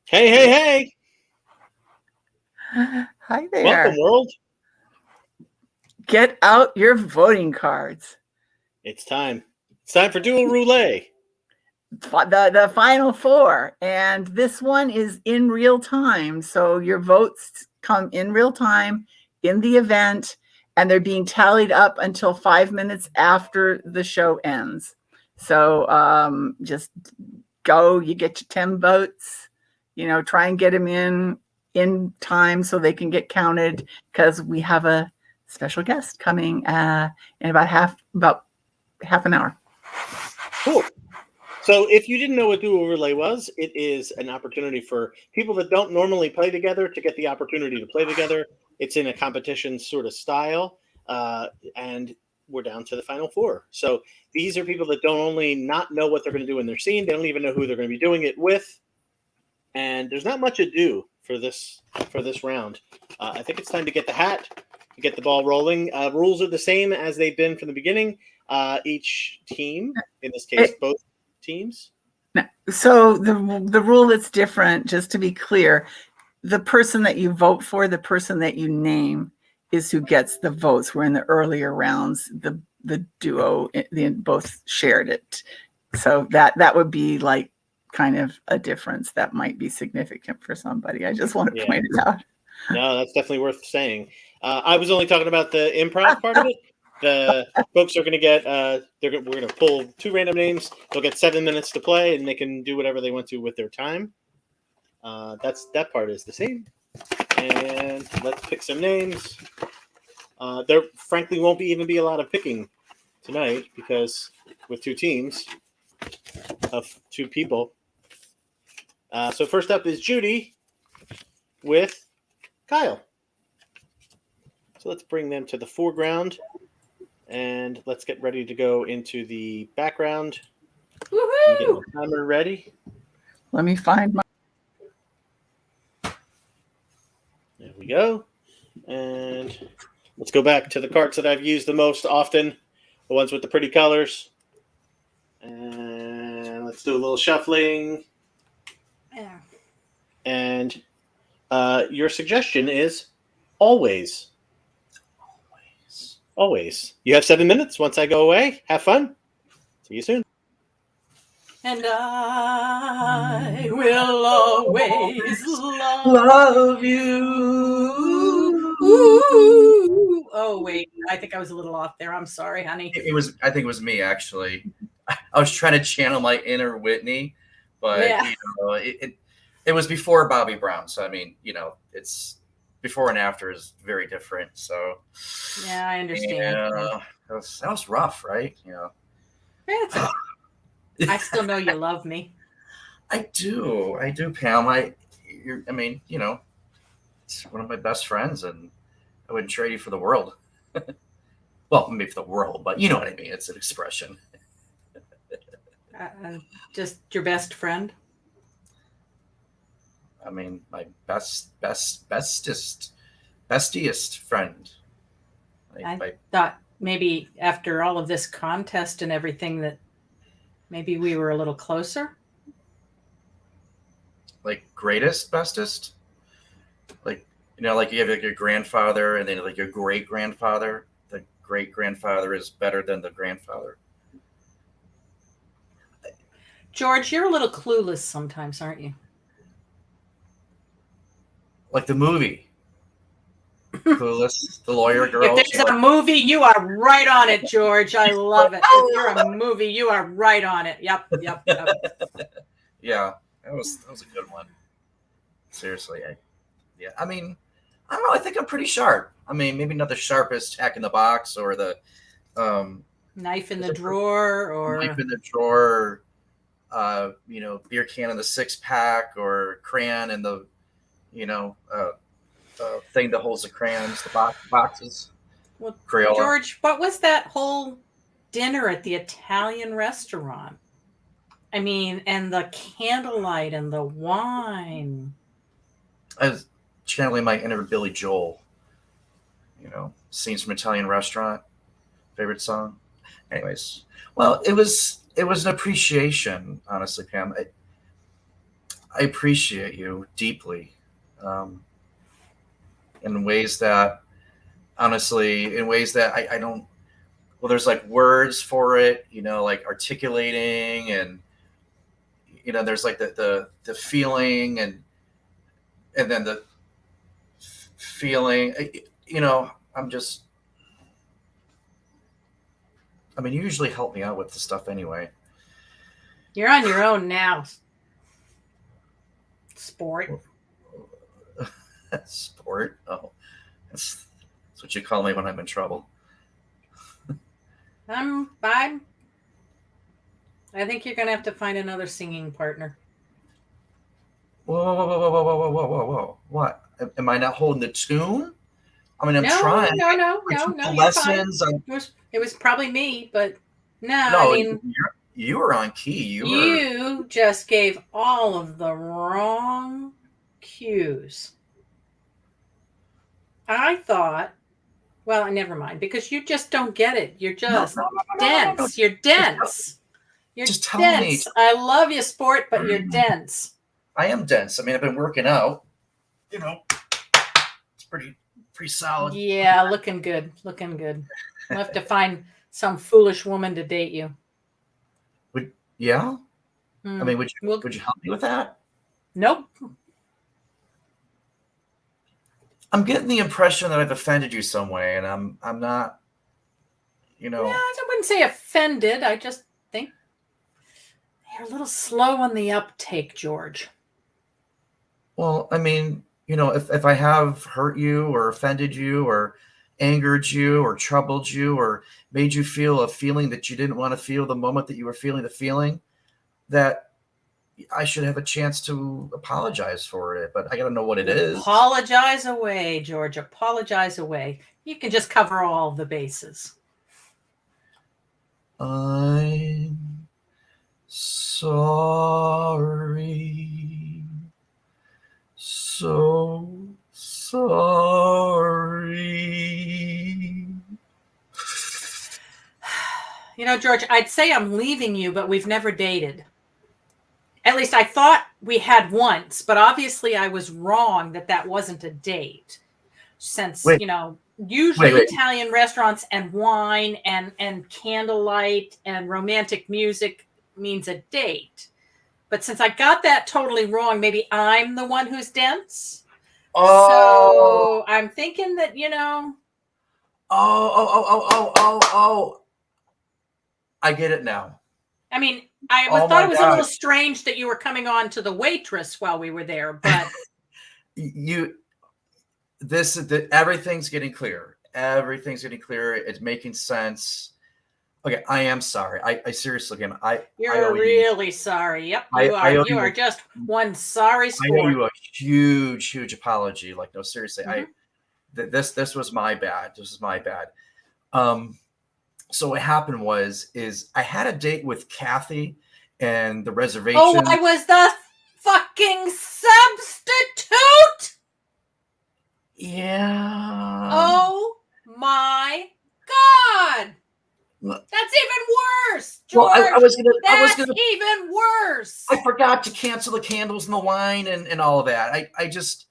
Hey, hey, hey! Hi Welcome, there. world. Get out your voting cards. It's time. It's time for Dual Roulette. The final four. And this one is in real time. So your votes come in real time in the event, and they're being tallied up until 5 minutes after the show ends. So just go, you get your 10 votes, try and get them in time so they can get counted, because we have a special guest coming in about half an hour. Cool. So, if you didn't know what Dual Roulette was, it is an opportunity for people that don't normally play together to get the opportunity to play together. It's in a competition sort of style, and we're down to the final four. So, these are people that don't only not know what they're going to do in their scene, they don't even know who they're going to be doing it with, and there's not much ado for this round. I think it's time to get the hat, to get the ball rolling. Rules are the same as they've been from the beginning. Each team, in this case, both teams. So the rule that's different, just to be clear, the person that you vote for, the person that you name, is who gets the votes. Where in the earlier rounds, the duo both shared it. So that would be like kind of a difference that might be significant for somebody. I just want to point it out. No, that's definitely worth saying. I was only talking about the improv part of it. The folks are going to get. We're going to pull two random names. They'll get 7 minutes to play, and they can do whatever they want to with their time. That part is the same. And let's pick some names. There, frankly, won't even be a lot of picking tonight because with two teams of two people. So first up is Judy with Kyle. So let's bring them to the foreground, and let's get ready to go into the background. Woohoo! Get my timer ready. Let me find my. There we go. And let's go back to the cards that I've used the most often, the ones with the pretty colors. And let's do a little shuffling. Yeah. And your suggestion is always. Always. You have 7 minutes. Once I go away, have fun. See you soon. And I will always love you. Ooh. Oh, wait. I think I was a little off there. I'm sorry, honey. I think it was me, actually. I was trying to channel my inner Whitney, but Yeah. it was before Bobby Brown. So, I mean, it's before and after is very different. So, Yeah, I understand. yeah, that was rough, right? It's okay. I still know you love me. I do, Pam. It's one of my best friends, and I wouldn't trade you for the world. Well, maybe for the world, but you know what I mean. It's an expression. Just your best friend. I mean, my bestiest friend. I thought maybe after all of this contest and everything that maybe we were a little closer. Like greatest, bestest? Like, like you have like your grandfather and then like your great grandfather. The great grandfather is better than the grandfather. George, you're a little clueless sometimes, aren't you? Like the movie. Clueless, the lawyer girl. If there's a movie, you are right on it, George. I love it. If you're a movie, you are right on it. Yep. Yeah, that was a good one. Seriously, I mean, I don't know. I think I'm pretty sharp. I mean, maybe not the sharpest hack in the box or the knife in the drawer or knife in the drawer. Beer can in the 6-pack or crayon in the, thing that holds the crayons, the boxes. Well, Crayola. George, what was that whole dinner at the Italian restaurant? I mean, and the candlelight and the wine. I was channeling my inner Billy Joel. Scenes from Italian restaurant, favorite song. Anyways, well, it was an appreciation, honestly, Pam. I appreciate you deeply, in ways that, honestly, in ways that I don't. Well, there's like words for it, like articulating, and there's like the feeling, and then the feeling. I'm just. I mean, you usually help me out with the stuff anyway. You're on your own now. Sport. Sport. Oh, that's what you call me when I'm in trouble. I think you're gonna have to find another singing partner. Whoa, whoa, whoa, whoa, whoa, whoa, whoa, whoa, whoa! What? Am I not holding the tune? I mean, I'm trying. No. I took the You're lessons. fine. It was probably me, but no. No, I mean, you were on key. You just gave all of the wrong cues. I thought, well, never mind, because you just don't get it. You're just dense. You're dense. You're just tell dense. me. I love you, sport, but you're dense. I am dense. I mean, I've been working out. It's pretty solid. Yeah, looking good. Looking good. We'll have to find some foolish woman to date you. Yeah? I mean, would you help me with that? Nope. I'm getting the impression that I've offended you some way, and I'm not, Yeah, I wouldn't say offended. I just think you're a little slow on the uptake, George. Well, I mean, if I have hurt you or offended you or angered you or troubled you or made you feel a feeling that you didn't want to feel the moment that you were feeling the feeling, that I should have a chance to apologize for it, but I got to know what it is. Apologize away, George. Apologize away. You can just cover all the bases. I'm sorry. So sorry. George, I'd say I'm leaving you, but we've never dated. At least I thought we had once, but obviously I was wrong that wasn't a date. Since, usually Italian restaurants and wine and candlelight and romantic music means a date. But since I got that totally wrong, maybe I'm the one who's dense. So I'm thinking that, Oh. I get it now. I mean, I thought it was a little strange that you were coming on to the waitress while we were there, but everything's getting clear. Everything's getting clear. It's making sense. Okay, I am sorry. I seriously am. You're really sorry. Yep, you are. You are just one sorry sport. I owe you a huge, huge apology. Like, no, seriously. Mm-hmm. This was my bad. This is my bad. So what happened is I had a date with Kathy and the reservation. Oh, I was the fucking substitute. Yeah. Oh my God. That's even worse, George. Well, I was gonna. Even worse. I forgot to cancel the candles and the wine and all of that. I just,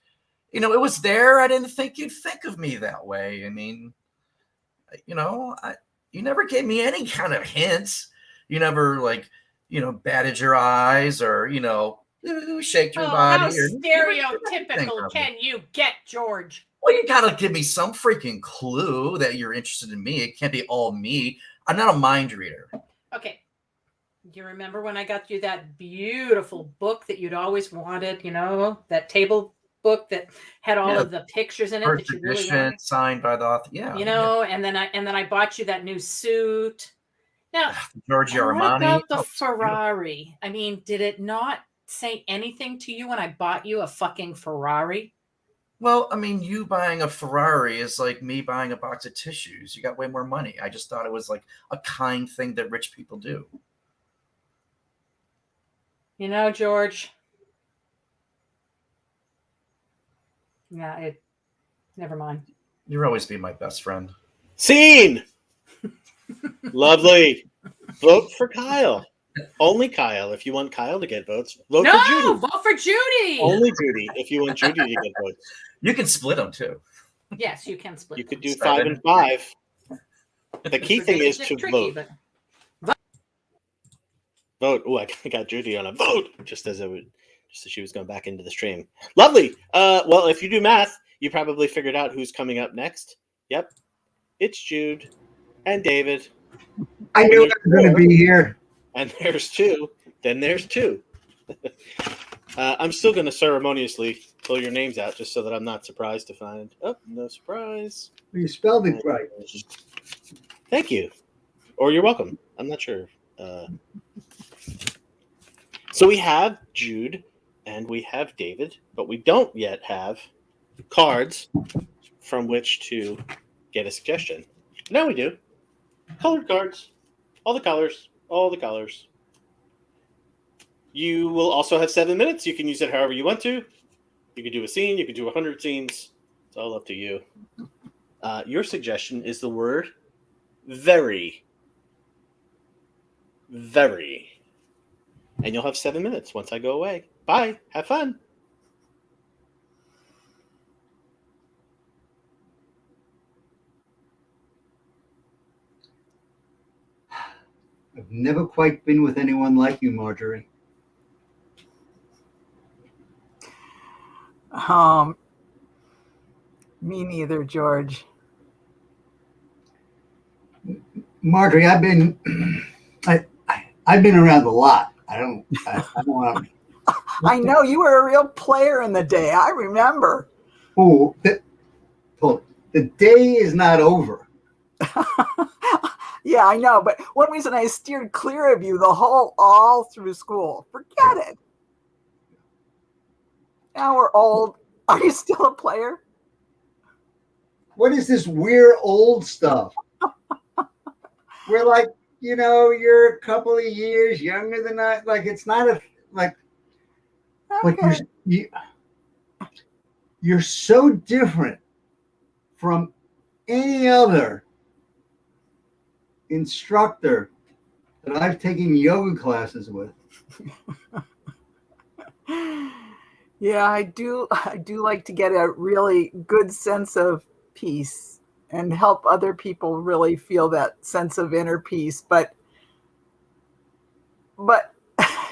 it was there. I didn't think you'd think of me that way. I mean, you never gave me any kind of hints. You never batted your eyes or shaked your body. How stereotypical can you get, George? Well, you gotta give me some freaking clue that you're interested in me. It can't be all me. I'm not a mind reader. Okay. You remember when I got you that beautiful book that you'd always wanted, that table book that had all of the pictures in it that you really wanted? Signed by the author. Yeah. And then I bought you that new suit. Now, Giorgio Armani. What about the Ferrari? I mean, did it not say anything to you when I bought you a fucking Ferrari? Well, I mean, you buying a Ferrari is like me buying a box of tissues. You got way more money. I just thought it was like a kind thing that rich people do. George. Yeah, never mind. You'll always be my best friend. Scene! Lovely. Vote for Kyle. Only Kyle. If you want Kyle to get votes, vote No, for Judy. vote for Judy. Only Judy. If you want Judy to get votes, You can split them too. Yes, you can split. you could do them. 5 and 5. The key Which thing makes is it to tricky, vote. but Vote. Oh, I got Judy on a vote just as she was going back into the stream. Lovely. Well, if you do math, you probably figured out who's coming up next. Yep, it's Jude and David. I knew I was going to be here. And there's 2. Then there's 2. I'm still going to ceremoniously pull your names out just so that I'm not surprised to find. Oh, no surprise. You spelled it right. Thank you. Or you're welcome. I'm not sure. So we have Jude and we have David, but we don't yet have cards from which to get a suggestion. Now we do. Colored cards. All the colors. All the colors. You will also have 7 minutes. You can use it however you want to. You could do a scene. You could do 100 scenes. It's all up to you. Your suggestion is the word very. Very. And you'll have 7 minutes once I go away. Bye. Have fun. I've never quite been with anyone like you, Marjorie. Me neither, George. Marjorie, I've been around a lot. I don't want to. I know you were a real player in the day. I remember. Oh, the day is not over. Yeah, I know. But one reason I steered clear of you all through school. Forget it. Now we're old. Are you still a player? What is this weird old stuff? We're like, you're a couple of years younger than I. Like, it's not like you're so different from any other instructor that I've taken yoga classes with. Yeah, I do like to get a really good sense of peace and help other people really feel that sense of inner peace. But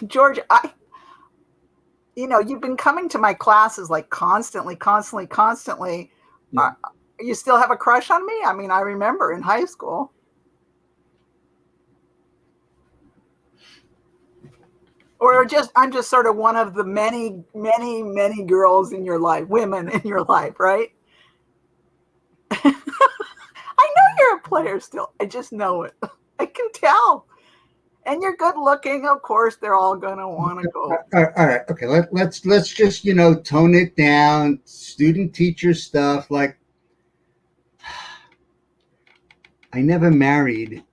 George, you've been coming to my classes like constantly. Yeah. You still have a crush on me? I mean, I remember in high school. Or I'm just sort of one of the many, many, many girls in your life, women in your life, right? I know you're a player still. I just know it. I can tell. And you're good looking. Of course, they're all going to want to go. All right. Okay. Let's just, tone it down. Student teacher stuff. Like, I never married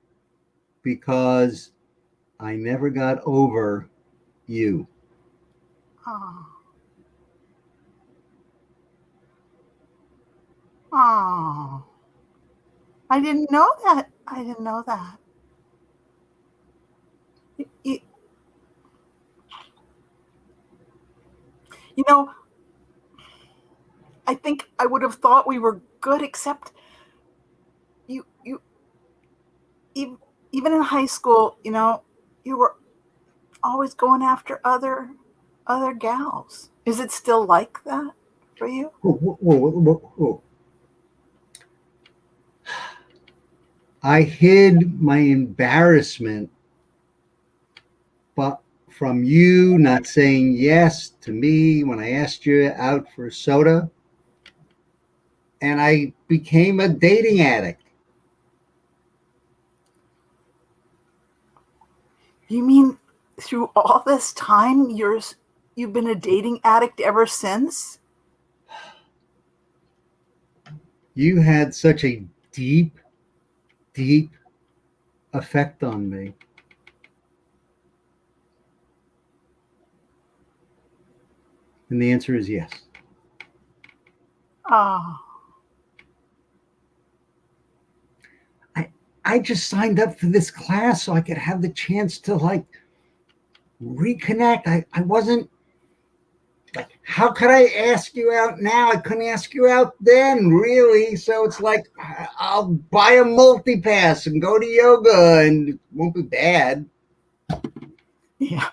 because I never got over you. Oh. Oh. I didn't know that. I think I would have thought we were good, except you even in high school, you were always going after other gals. Is it still like that for you? Whoa. I hid my embarrassment but from you not saying yes to me when I asked you out for a soda. And I became a dating addict. You mean through all this time, you've been a dating addict ever since? You had such a deep effect on me. And the answer is yes. Oh. I just signed up for this class so I could have the chance to reconnect. I wasn't like, how could I ask you out now? I couldn't ask you out then, really. So it's like, I'll buy a multi-pass and go to yoga, and it won't be bad. Yeah,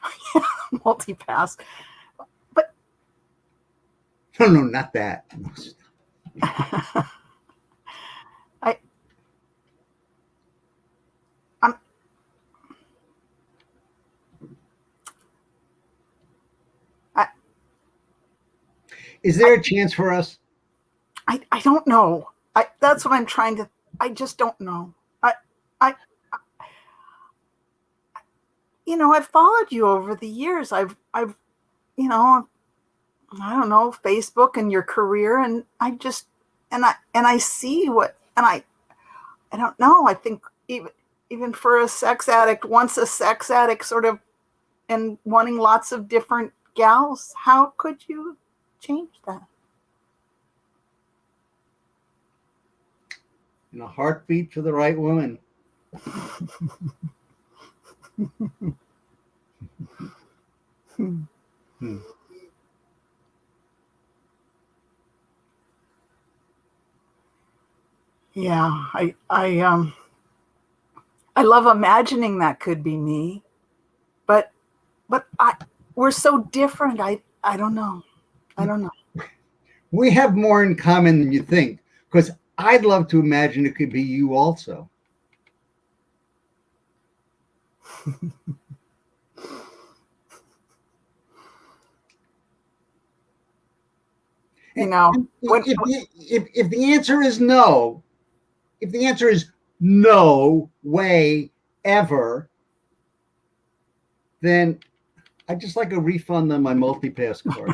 multi-pass. No, not that. Is there a chance for us? I don't know. That's what I'm trying to. I just don't know. I've followed you over the years. I've I don't know, Facebook and your career, and I see what, and I don't know. I think even for a sex addict, once a sex addict, sort of, and wanting lots of different gals, how could you change that? In a heartbeat for the right woman. Yeah, I love imagining that could be me, but we're so different. I don't know. I don't know. We have more in common than you think, because I'd love to imagine it could be you also. You know, if the answer is no, if the answer is no way ever, then I'd just like a refund on my multi-pass card.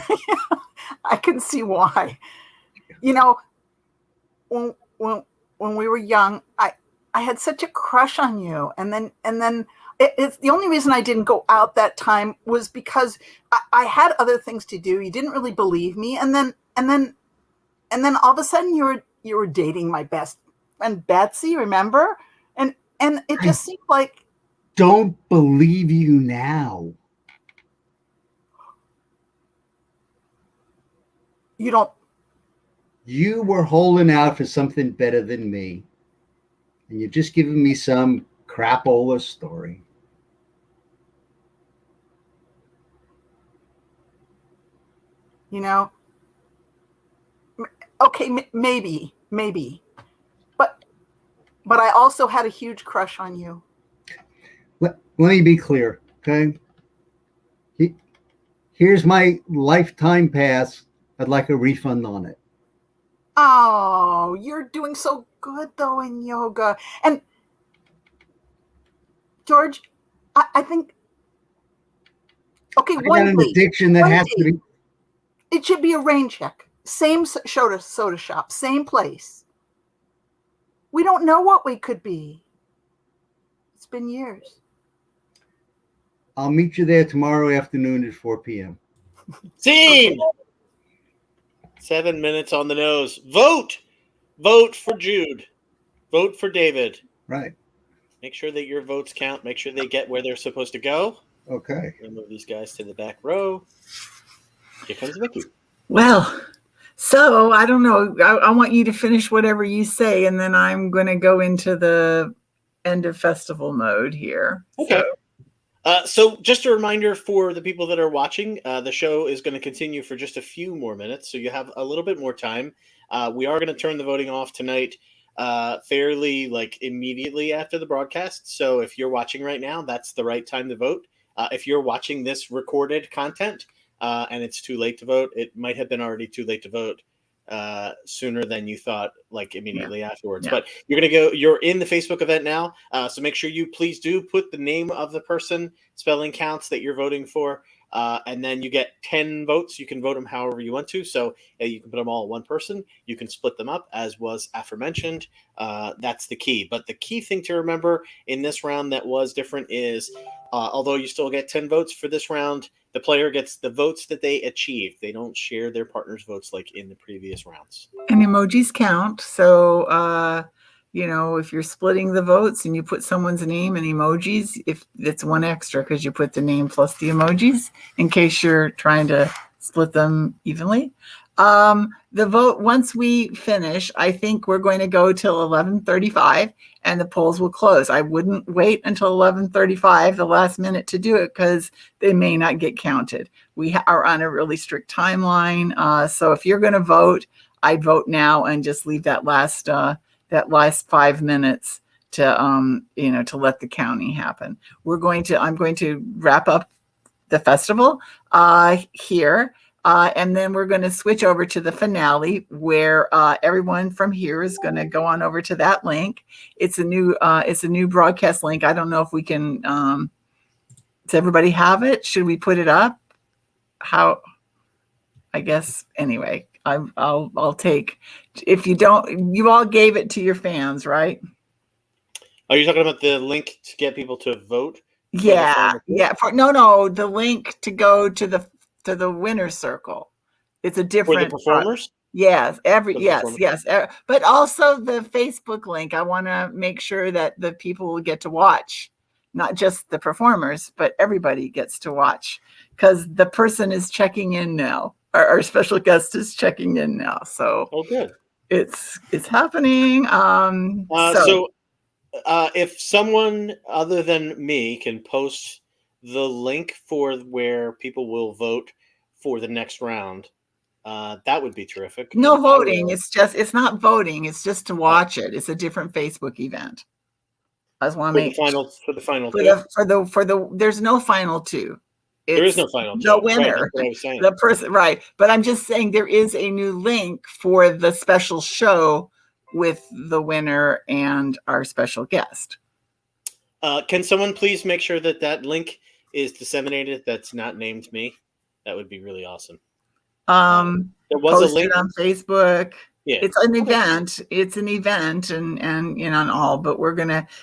I can see why. You know, when we were young, I had such a crush on you, and then it's the only reason I didn't go out that time was because I had other things to do. You didn't really believe me, and then all of a sudden you were dating my best friend Betsy, remember? And it just seemed like, don't believe you now. You don't. You were holding out for something better than me, and you're just giving me some crapola story. You know, okay, maybe, but I also had a huge crush on you. Let me be clear, okay? Here's my lifetime pass. I'd like a refund on it. Oh, you're doing so good though in yoga. And George, I think, okay, I got an addiction that has to be. It should be a rain check. Same soda shop, same place. We don't know what we could be. It's been years. I'll meet you there tomorrow afternoon at 4 p.m. Scene! 7 minutes on the nose. Vote! Vote for Jude. Vote for David. Right. Make sure that your votes count. Make sure they get where they're supposed to go. Okay. We'll move these guys to the back row. Here comes Vicky. Well, so I don't know. I want you to finish whatever you say, and then I'm going to go into the end of festival mode here. Okay. So just a reminder for the people that are watching, the show is going to continue for just a few more minutes, so you have a little bit more time. We are going to turn the voting off tonight fairly immediately after the broadcast. So if you're watching right now, that's the right time to vote. If you're watching this recorded content and it's too late to vote, it might have been already too late to vote sooner than you thought, immediately afterwards. Yeah. But you're in the Facebook event now. So make sure you please do put the name of the person, spelling counts, that you're voting for. And then you get 10 votes. You can vote them however you want to. So you can put them all in one person. You can split them up, as was aforementioned. That's the key. But the key thing to remember in this round that was different is, although you still get 10 votes for this round, the player gets the votes that they achieved. They don't share their partner's votes like in the previous rounds. And emojis count. So if you're splitting the votes and you put someone's name and emojis, if it's one extra because you put the name plus the emojis in case you're trying to split them evenly. The vote, once we finish, I think we're going to go till 11:35 and the polls will close. I wouldn't wait until 11:35, the last minute, to do it because they may not get counted. We are on a really strict timeline. So if you're going to vote, I'd vote now and just leave that last 5 minutes to to let the counting happen. I'm going to wrap up the festival here. And then we're going to switch over to the finale where everyone from here is going to go on over to that link. It's a new broadcast link. I don't know if we can, does everybody have it? Should we put it up? How, I guess, anyway, I'll take, if you don't, you all gave it to your fans, right? Are you talking about the link to get people to vote? Yeah. No, the link to go to the winner's circle. It's a different for the performers. Yes, yes. But also the Facebook link. I want to make sure that the people will get to watch, not just the performers, but everybody gets to watch because the person is checking in now. Our special guest is checking in now. So good. It's happening. So if someone other than me can post the link for where people will vote for the next round, that would be terrific. No voting. It's not voting. It's just to watch it. It's a different Facebook event. I just want to make for the final there's no final two. There is no final two. The winner, right, that's what I was saying. The person, right? But I'm just saying there is a new link for the special show with the winner and our special guest. Can someone please make sure that link is disseminated? That's not named me. That would be really awesome. There was a link on Facebook. Yeah. It's an event. It's an event, and and all. But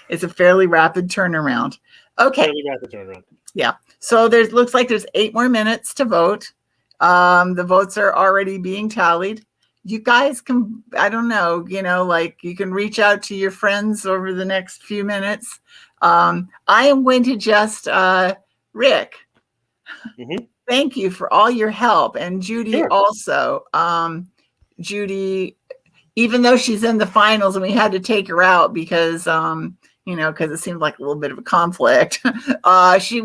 it's a fairly rapid turnaround. Okay. Fairly rapid turnaround. Yeah. So looks like there's 8 more minutes to vote. The votes are already being tallied. You guys can, I don't know, you can reach out to your friends over the next few minutes. I am going to just, Rick, thank you for all your help. And Judy also. Judy, even though she's in the finals and we had to take her out because, because it seemed like a little bit of a conflict. She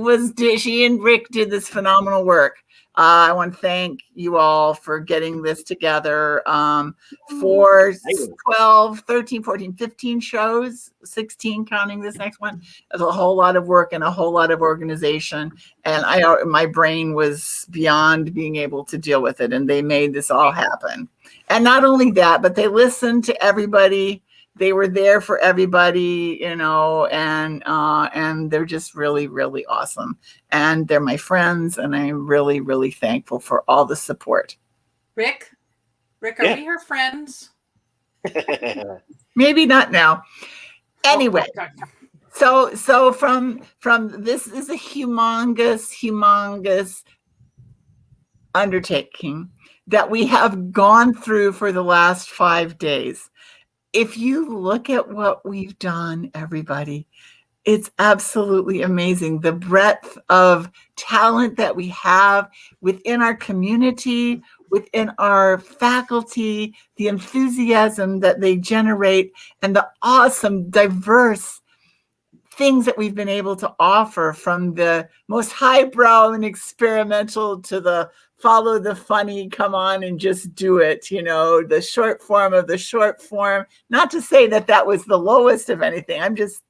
and Rick did this phenomenal work. I want to thank you all for getting this together for 12, 13, 14, 15 shows, 16 counting this next one. There's a whole lot of work and a whole lot of organization. And my brain was beyond being able to deal with it. And they made this all happen. And not only that, but they listened to everybody. They were there for everybody, and they're just really, really awesome. And they're my friends, and I'm really, really thankful for all the support. Rick, are we her friends? Maybe not now. Anyway, so from this is a humongous undertaking that we have gone through for the last 5 days. If you look at what we've done, everybody, it's absolutely amazing. The breadth of talent that we have within our community, within our faculty, the enthusiasm that they generate, and the awesome, diverse things that we've been able to offer, from the most highbrow and experimental to the follow the funny, come on and just do it, the short form of the short form. Not to say that was the lowest of anything. He's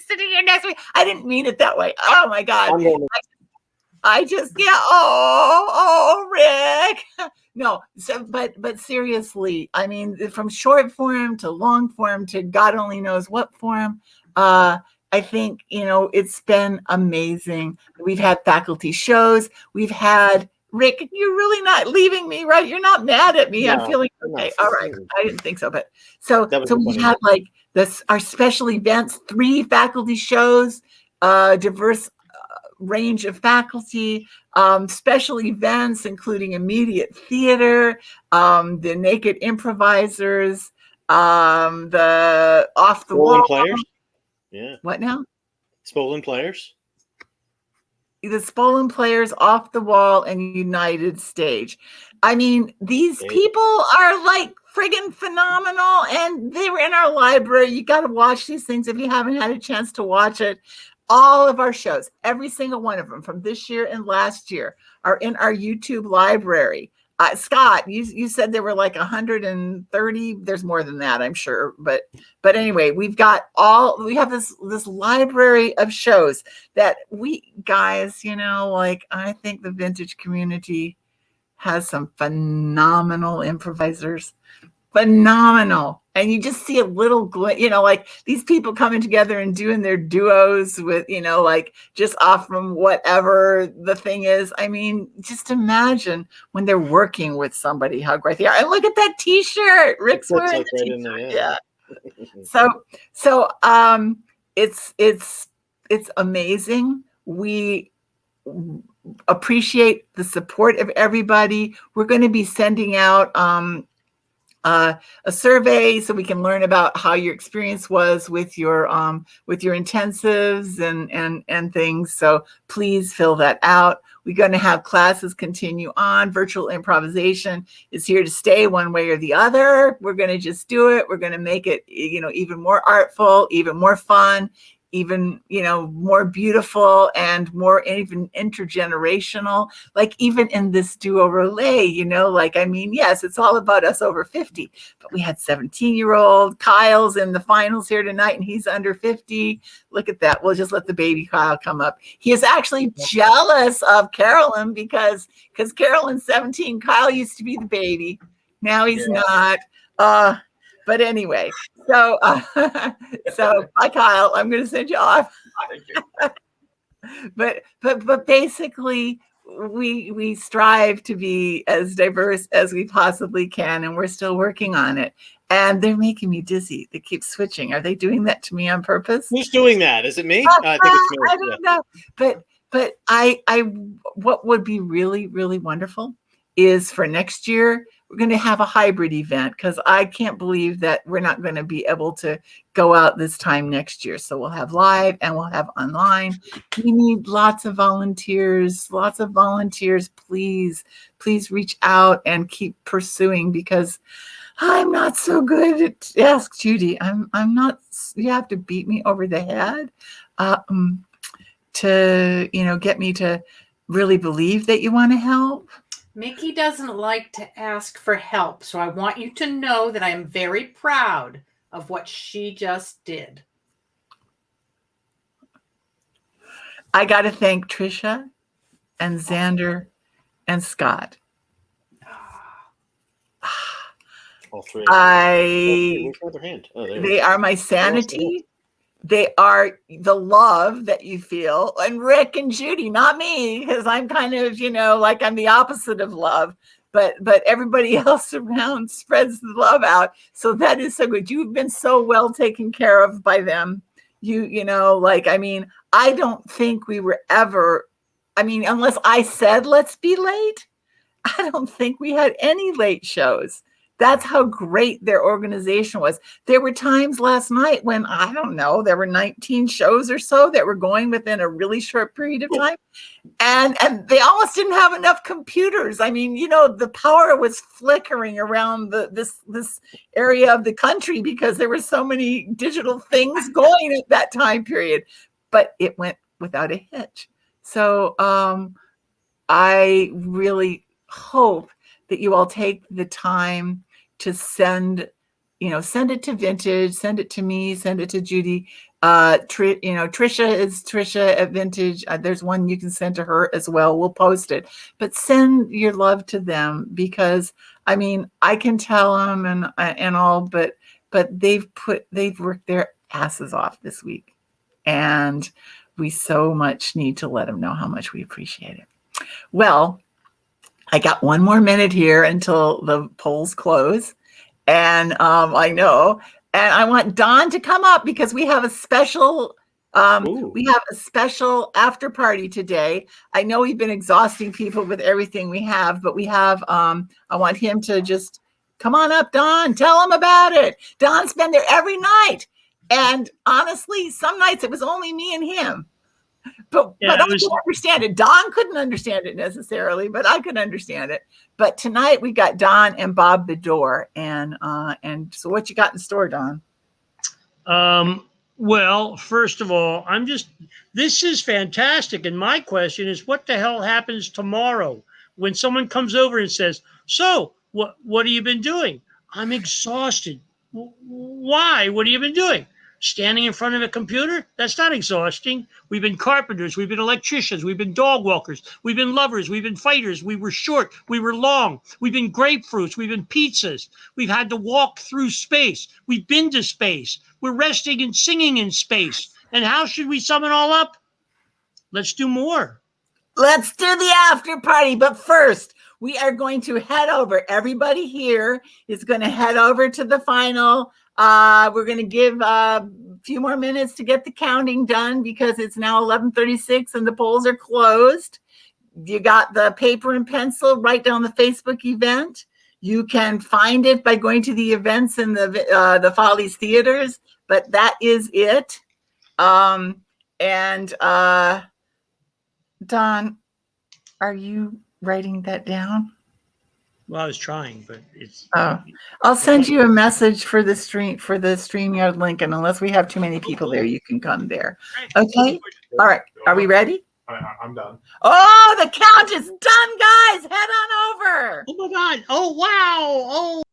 sitting here next to me. I didn't mean it that way. Oh my God. Rick. No, but seriously, I mean, from short form to long form to God only knows what form, I think, it's been amazing. We've had faculty shows. We've had, Rick, you're really not leaving me, right? You're not mad at me. No, I'm feeling okay. All right. I didn't think so, but so we had like our special events, 3 faculty shows, diverse range of faculty, special events, including immediate theater, the naked improvisers, the Off the Swollen Wall. Players. Yeah. What now? Swollen Players. The Swollen Players, Off the Wall, and United Stage. I mean, these people are like friggin' phenomenal, and they were in our library. You got to watch these things if you haven't had a chance to watch it. All of our shows, every single one of them from this year and last year, are in our YouTube library. Scott, you said there were like 130. There's more than that, I'm sure. But anyway, we have this library of shows that we guys, like I think the vintage community has some phenomenal improvisers. Phenomenal. And you just see a little like these people coming together and doing their duos with, like just off from whatever the thing is. I mean, just imagine when they're working with somebody, how great they are. And look at that t-shirt. Rick's wearing the t-shirt. Yeah. So it's amazing. We appreciate the support of everybody. We're going to be sending out a survey so we can learn about how your experience was with your intensives and things. So please fill that out. We're going to have classes continue on. Virtual improvisation is here to stay one way or the other. We're going to just do it. We're going to make it, even more artful, even more fun, even, more beautiful and more even intergenerational, like even in this duo Roulette, yes, it's all about us over 50, but we had 17-year-old Kyle's in the finals here tonight and he's under 50. Look at that. We'll just let the baby Kyle come up. He is actually jealous of Carolyn because Carolyn's 17. Kyle used to be the baby. Now he's not. But anyway, so bye, Kyle. I'm going to send you off. But basically, we strive to be as diverse as we possibly can, and we're still working on it. And they're making me dizzy. They keep switching. Are they doing that to me on purpose? Who's doing that? Is it me? I think it's me. I don't know. But I what would be really, really wonderful is for next year, we're going to have a hybrid event because I can't believe that we're not going to be able to go out this time next year. So we'll have live and we'll have online. We need lots of volunteers, Please reach out and keep pursuing because I'm not so good at Ask Judy. I'm not, you have to beat me over the head to, get me to really believe that you want to help. Mickey doesn't like to ask for help, so I want you to know that I am very proud of what she just did. I got to thank Trisha and Xander and Scott. All three. They are my sanity. They are the love that you feel. And Rick and Judy, not me, because I'm kind of, like I'm the opposite of love. But everybody else around spreads the love out. So that is so good. You've been so well taken care of by them. I don't think we were ever, unless I said, let's be late, I don't think we had any late shows. That's how great their organization was. There were times last night when, I don't know, there were 19 shows or so that were going within a really short period of time. And they almost didn't have enough computers. The power was flickering around this area of the country because there were so many digital things going at that time period. But it went without a hitch. So I really hope that you all take the time to send it to Vintage, send it to me, send it to Judy. Trisha is Trisha at Vintage. There's one you can send to her as well. We'll post it, but send your love to them because I can tell them and all, but they've worked their asses off this week, and we so much need to let them know how much we appreciate it. Well, I got 1 more minute here until the polls close. And I know. And I want Don to come up because we have a special after party today. I know we've been exhausting people with everything we have, but we have I want him to just Come on up, Don. Tell them about it. Don's been there every night. And honestly, some nights it was only me and him. But I could understand it. Don couldn't understand it necessarily, but I could understand it. But tonight we got Don and Bob Bedore. And so what you got in store, Don? Well, first of all, this is fantastic. And my question is, what the hell happens tomorrow when someone comes over and says, so what have you been doing? I'm exhausted. Why? What have you been doing? Standing in front of a computer? That's not exhausting. We've been carpenters. We've been electricians. We've been dog walkers. We've been lovers. We've been fighters. We were short. We were long. We've been grapefruits. We've been pizzas. We've had to walk through space. We've been to space. We're resting and singing in space. And how should we sum it all up? Let's do more. Let's do the after party. But first, we are going to head over. Everybody here is going to head over to the final. We're going to give a few more minutes to get the counting done because it's now 11:36 and the polls are closed. You got the paper and pencil, write down the Facebook event. You can find it by going to the events in the Follies Theaters, but that is it. Don, are you writing that down? Well, I was trying, but it's. I'll send you a message for the StreamYard link, and unless we have too many people there, you can come there. Okay. All right. Are we ready? I'm done. Oh, the count is done, guys. Head on over. Oh my God. Oh wow. Oh.